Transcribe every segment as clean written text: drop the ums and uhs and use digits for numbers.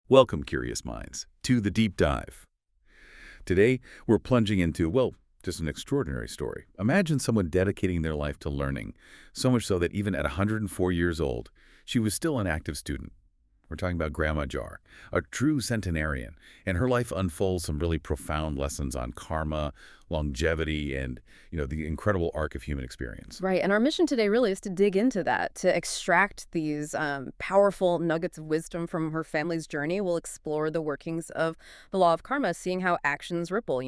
Welcome, curious minds, to the deep dive. Today, we're plunging into, well, just an extraordinary story. Imagine someone dedicating their life to learning, so much so that even at 104 years old, she was still an active student. We're talking about Grandma Jar, a true centenarian, and her life unfolds some really profound lessons on karma, longevity, and, the incredible arc of human experience. Right, and our mission today really is to dig into that, to extract these powerful nuggets of wisdom from her family's journey. We'll explore the workings of the law of karma, seeing how actions ripple,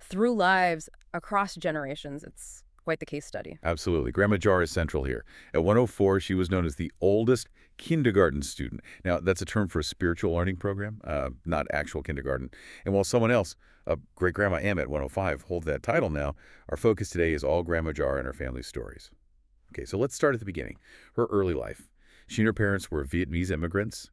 through lives across generations. It's quite the case study. Absolutely. Grandma Jar is central here. At 104, she was known as the oldest kindergarten student. Now, that's a term for a spiritual learning program, not actual kindergarten. And while someone else, great-grandma Em at 105, hold that title now, our focus today is all Grandma Jar and her family's stories. Okay, so let's start at the beginning. Her early life. She and her parents were Vietnamese immigrants,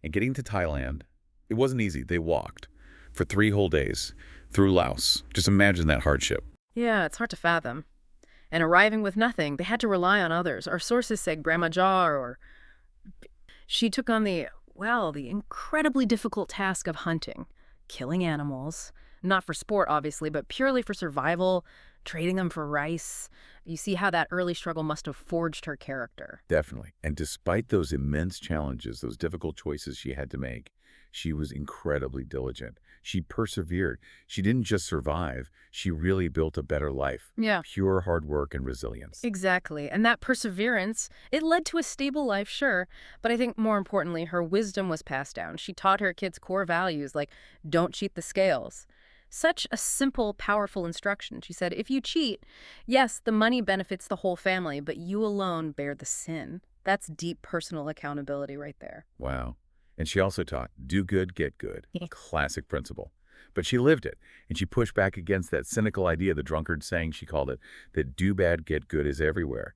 and getting to Thailand, it wasn't easy. They walked for 3 whole days through Laos. Just imagine that hardship. Yeah, it's hard to fathom. And arriving with nothing, they had to rely on others. Our sources say Grandma Jar, or she took on the incredibly difficult task of hunting, killing animals, not for sport, obviously, but purely for survival, trading them for rice. You see how that early struggle must have forged her character. Definitely. And despite those immense challenges, those difficult choices she had to make, she was incredibly diligent. She persevered. She didn't just survive. She really built a better life. Yeah. Pure hard work and resilience. Exactly. And that perseverance, it led to a stable life, sure. But I think more importantly, her wisdom was passed down. She taught her kids core values like don't cheat the scales. Such a simple, powerful instruction. She said, if you cheat, yes, the money benefits the whole family, but you alone bear the sin. That's deep personal accountability right there. Wow. And she also taught, do good, get good. Classic principle. But she lived it, and she pushed back against that cynical idea, the drunkard saying, she called it, that do bad, get good is everywhere.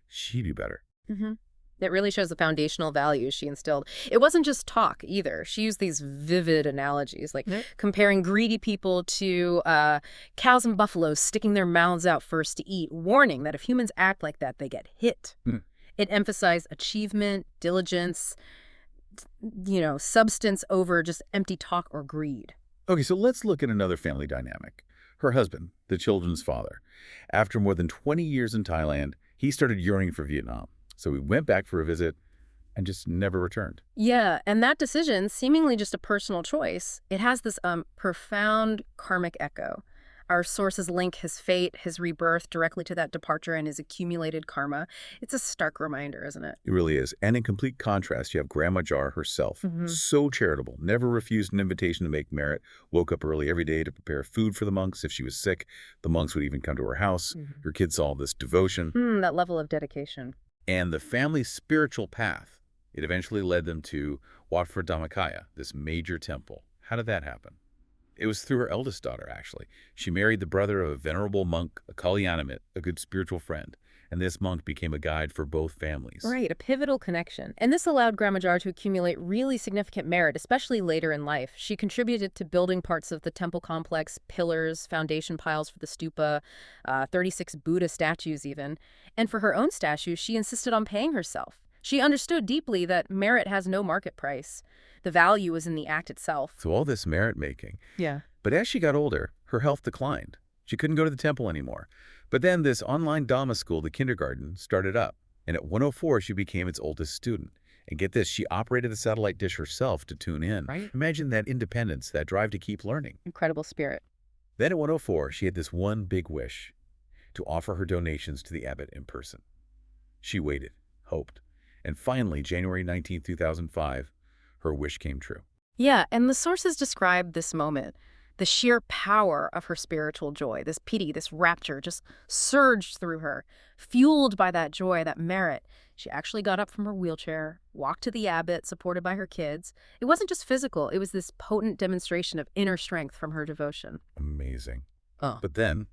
She knew better. Mm-hmm. It really shows the foundational values she instilled. It wasn't just talk either. She used these vivid analogies, like comparing greedy people to cows and buffaloes sticking their mouths out first to eat, warning that if humans act like that, they get hit. It emphasized achievement, diligence, substance over just empty talk or greed. Okay, so let's look at another family dynamic. Her husband, the children's father. After more than 20 years in Thailand, he started yearning for Vietnam. So he went back for a visit and just never returned. Yeah, and that decision, seemingly just a personal choice, it has this profound karmic echo. Our sources link his fate, his rebirth, directly to that departure and his accumulated karma. It's a stark reminder, isn't it? It really is. And in complete contrast, you have Grandma Jar herself. So charitable, never refused an invitation to make merit, woke up early every day to prepare food for the monks. If she was sick, the monks would even come to her house. Her kids saw this devotion. That level of dedication. And the family's spiritual path, it eventually led them to Wat Phra Dhammakaya, this major temple. How did that happen? It was through her eldest daughter, actually. She married the brother of a venerable monk, a Kalyanamit, a good spiritual friend. And this monk became a guide for both families. Right, a pivotal connection. And this allowed Grandma Jar to accumulate really significant merit, especially later in life. She contributed to building parts of the temple complex, pillars, foundation piles for the stupa, 36 Buddha statues even. And for her own statues, she insisted on paying herself. She understood deeply that merit has no market price. The value is in the act itself. So all this merit-making. Yeah. But as she got older, her health declined. She couldn't go to the temple anymore. But then this online Dhamma school, the kindergarten, started up. And at 104, she became its oldest student. And get this, she operated the satellite dish herself to tune in. Right. Imagine that independence, that drive to keep learning. Incredible spirit. Then at 104, she had this one big wish, to offer her donations to the abbot in person. She waited, hoped. And finally, January 19, 2005, her wish came true. Yeah, and the sources describe this moment. The sheer power of her spiritual joy, this piti, this rapture, just surged through her. Fueled by that joy, that merit, she actually got up from her wheelchair, walked to the abbot, supported by her kids. It wasn't just physical. It was this potent demonstration of inner strength from her devotion. Amazing. Oh. But then,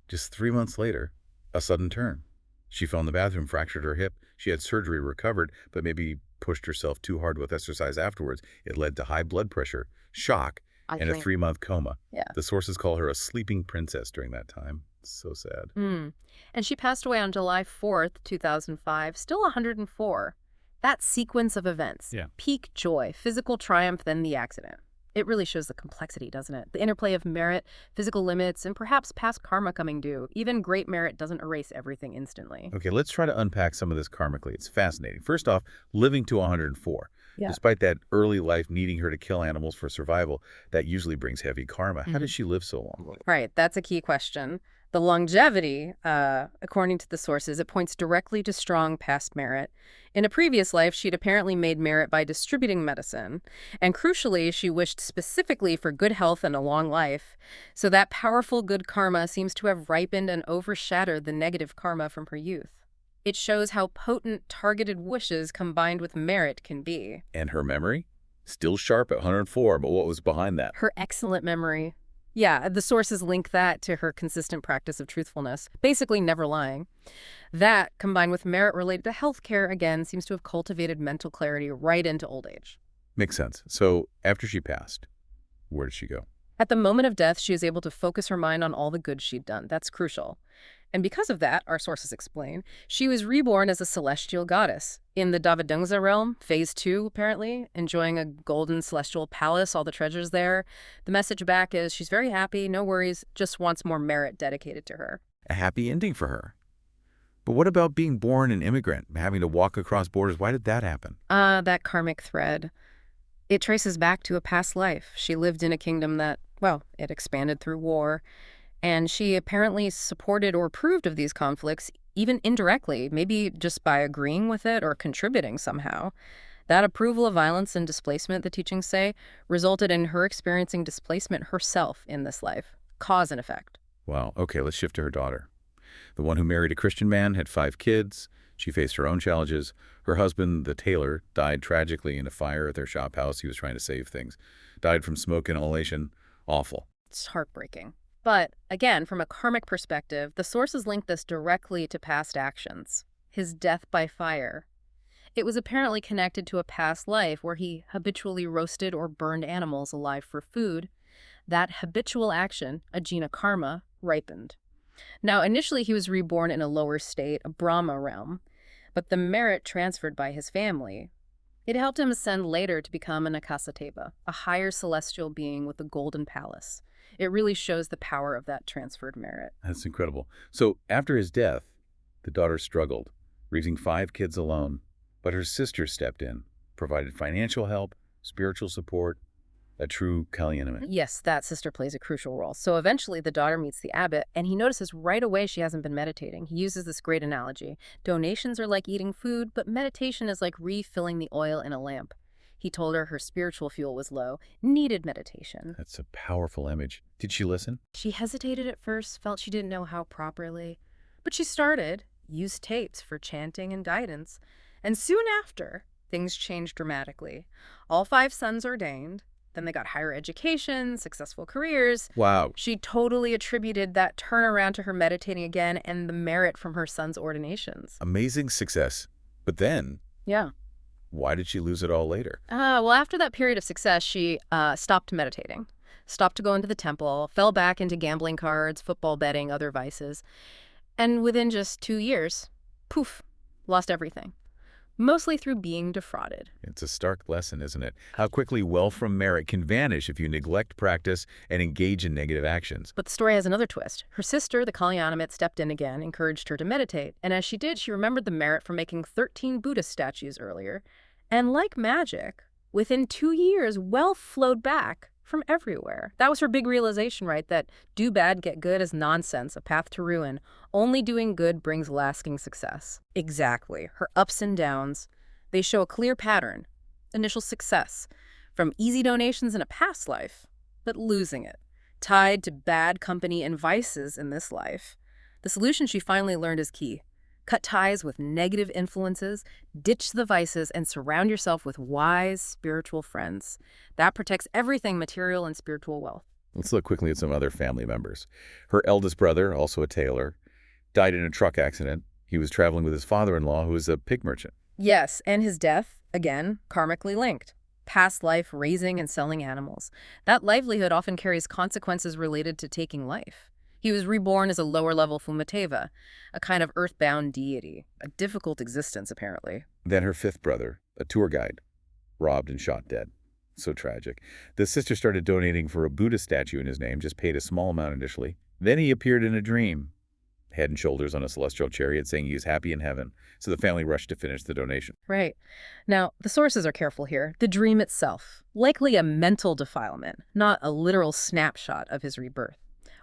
just 3 months later, a sudden turn. She fell in the bathroom, fractured her hip. She had surgery, recovered, but maybe pushed herself too hard with exercise afterwards. It led to high blood pressure, shock, and a 3-month coma. Yeah. The sources call her a sleeping princess during that time. So sad. And she passed away on July 4th, 2005, still 104. That sequence of events, Yeah. peak joy, physical triumph, then the accident. It really shows the complexity, doesn't it? The interplay of merit, physical limits, and perhaps past karma coming due. Even great merit doesn't erase everything instantly. Okay, let's try to unpack some of this karmically. It's fascinating. First off, living to 104. Yeah. Despite that early life needing her to kill animals for survival, that usually brings heavy karma. How Mhm. did she live so long? Right, that's a key question. The longevity, according to the sources, it points directly to strong past merit. In a previous life, she'd apparently made merit by distributing medicine. And crucially, she wished specifically for good health and a long life. So that powerful good karma seems to have ripened and overshadowed the negative karma from her youth. It shows how potent targeted wishes combined with merit can be. And her memory? Still sharp at 104, but what was behind that? Her excellent memory. Yeah, the sources link that to her consistent practice of truthfulness, basically never lying. That, combined with merit related to healthcare, again, seems to have cultivated mental clarity right into old age. Makes sense. So after she passed, where did she go? At the moment of death, she was able to focus her mind on all the good she'd done. That's crucial. And because of that, our sources explain, she was reborn as a celestial goddess. In the Davadungza realm, phase 2, apparently, enjoying a golden celestial palace, all the treasures there. The message back is she's very happy, no worries, just wants more merit dedicated to her. A happy ending for her. But what about being born an immigrant, having to walk across borders? Why did that happen? That karmic thread. It traces back to a past life. She lived in a kingdom that, well, it expanded through war. And she apparently supported or approved of these conflicts, even indirectly, maybe just by agreeing with it or contributing somehow. That approval of violence and displacement, the teachings say, resulted in her experiencing displacement herself in this life. Cause and effect. Wow. Okay, let's shift to her daughter. The one who married a Christian man, had 5 kids. She faced her own challenges. Her husband, the tailor, died tragically in a fire at their shop house. He was trying to save things. Died from smoke inhalation. Awful. It's heartbreaking. But, again, from a karmic perspective, the sources link this directly to past actions. His death by fire. It was apparently connected to a past life where he habitually roasted or burned animals alive for food. That habitual action, ajna karma, ripened. Now, initially he was reborn in a lower state, a Brahma realm, but the merit transferred by his family. It helped him ascend later to become an Akasateva, a higher celestial being with a golden palace. It really shows the power of that transferred merit. That's incredible. So after his death, the daughter struggled, raising 5 kids alone. But her sister stepped in, provided financial help, spiritual support, a true Kalyanamit. Yes, that sister plays a crucial role. So eventually the daughter meets the abbot, and he notices right away she hasn't been meditating. He uses this great analogy. Donations are like eating food, but meditation is like refilling the oil in a lamp. He told her spiritual fuel was low, needed meditation. That's a powerful image. Did she listen? She hesitated at first, felt she didn't know how properly. But she started, used tapes for chanting and guidance. And soon after, things changed dramatically. All 5 sons ordained. Then they got higher education, successful careers. Wow. She totally attributed that turnaround to her meditating again and the merit from her son's ordinations. Amazing success. But then, Yeah. why did she lose it all later? Well, after that period of success, she stopped meditating, stopped to go into the temple, fell back into gambling cards, football betting, other vices. And within just 2 years, poof, lost everything. Mostly through being defrauded. It's a stark lesson, isn't it? How quickly wealth from merit can vanish if you neglect practice and engage in negative actions. But the story has another twist. Her sister, the Kalyanamit, stepped in again, encouraged her to meditate. And as she did, she remembered the merit from making 13 Buddhist statues earlier. And like magic, within 2 years, wealth flowed back from everywhere. That was her big realization, right? That do bad, get good is nonsense, a path to ruin. Only doing good brings lasting success. Exactly. Her ups and downs, they show a clear pattern. Initial success, from easy donations in a past life, but losing it, tied to bad company and vices in this life. The solution she finally learned is key. Cut ties with negative influences, ditch the vices, and surround yourself with wise, spiritual friends. That protects everything material and spiritual wealth. Let's look quickly at some other family members. Her eldest brother, also a tailor, died in a truck accident. He was traveling with his father-in-law, who was a pig merchant. Yes, and his death, again, karmically linked. Past life raising and selling animals. That livelihood often carries consequences related to taking life. He was reborn as a lower-level Fumateva, a kind of earthbound deity. A difficult existence, apparently. Then her fifth brother, a tour guide, robbed and shot dead. So tragic. The sister started donating for a Buddhist statue in his name, just paid a small amount initially. Then he appeared in a dream, head and shoulders on a celestial chariot, saying he was happy in heaven. So the family rushed to finish the donation. Right. Now, the sources are careful here. The dream itself, likely a mental defilement, not a literal snapshot of his rebirth.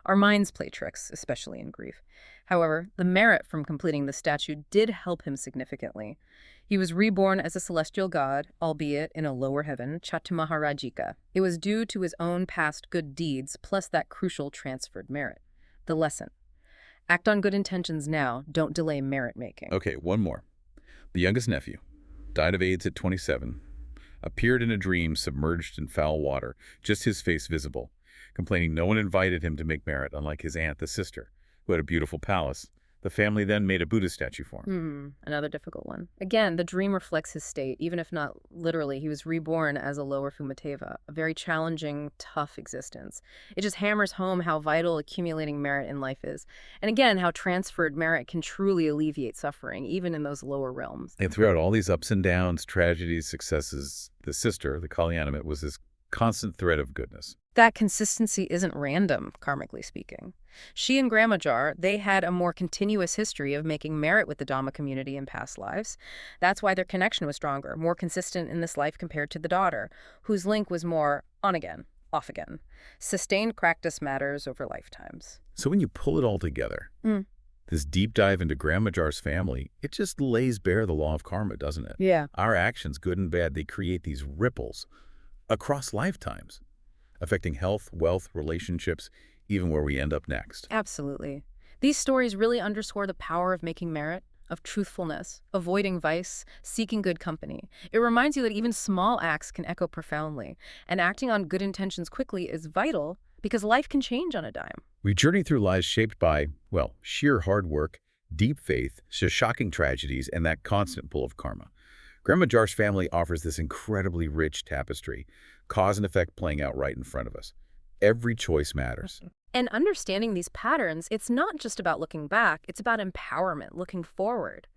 Our minds play tricks, especially in grief. However, the merit from completing the statue did help him significantly. He was reborn as a celestial god, albeit in a lower heaven, Chatumaharajika. It was due to his own past good deeds, plus that crucial transferred merit. The lesson: act on good intentions now, don't delay merit-making. Okay, one more. The youngest nephew died of AIDS at 27, appeared in a dream submerged in foul water, just his face visible, complaining no one invited him to make merit, unlike his aunt, the sister, who had a beautiful palace. The family then made a Buddhist statue for him. Another difficult one. Again, the dream reflects his state, even if not literally. He was reborn as a lower Fumateva, a very challenging, tough existence. It just hammers home how vital accumulating merit in life is. And again, how transferred merit can truly alleviate suffering, even in those lower realms. And throughout all these ups and downs, tragedies, successes, the sister, the Kalyanamit, was this constant thread of goodness. That consistency isn't random, karmically speaking. She and Grandma Jar, they had a more continuous history of making merit with the Dhamma community in past lives. That's why their connection was stronger, more consistent in this life compared to the daughter, whose link was more on again, off again. Sustained practice matters over lifetimes. So when you pull it all together, this deep dive into Grandma Jar's family, it just lays bare the law of karma, doesn't it? Yeah. Our actions, good and bad, they create these ripples across lifetimes, affecting health, wealth, relationships, even where we end up next. Absolutely. These stories really underscore the power of making merit, of truthfulness, avoiding vice, seeking good company. It reminds you that even small acts can echo profoundly, and acting on good intentions quickly is vital because life can change on a dime. We journey through lives shaped by, well, sheer hard work, deep faith, shocking tragedies, and that constant pull of karma. Grandma Jar's family offers this incredibly rich tapestry, cause and effect playing out right in front of us. Every choice matters. And understanding these patterns, it's not just about looking back, it's about empowerment, looking forward.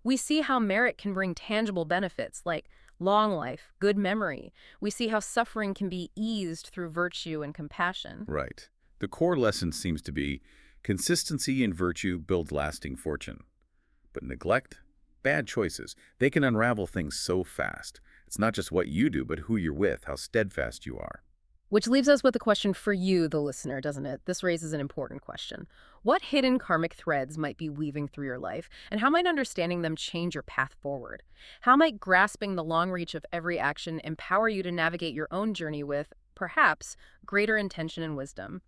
We see how merit can bring tangible benefits like long life, good memory. We see how suffering can be eased through virtue and compassion. Right. The core lesson seems to be consistency in virtue builds lasting fortune. But neglect, bad choices, they can unravel things so fast. It's not just what you do, but who you're with, how steadfast you are. Which leaves us with a question for you, the listener, doesn't it? This raises an important question. What hidden karmic threads might be weaving through your life, and how might understanding them change your path forward? How might grasping the long reach of every action empower you to navigate your own journey with, perhaps, greater intention and wisdom?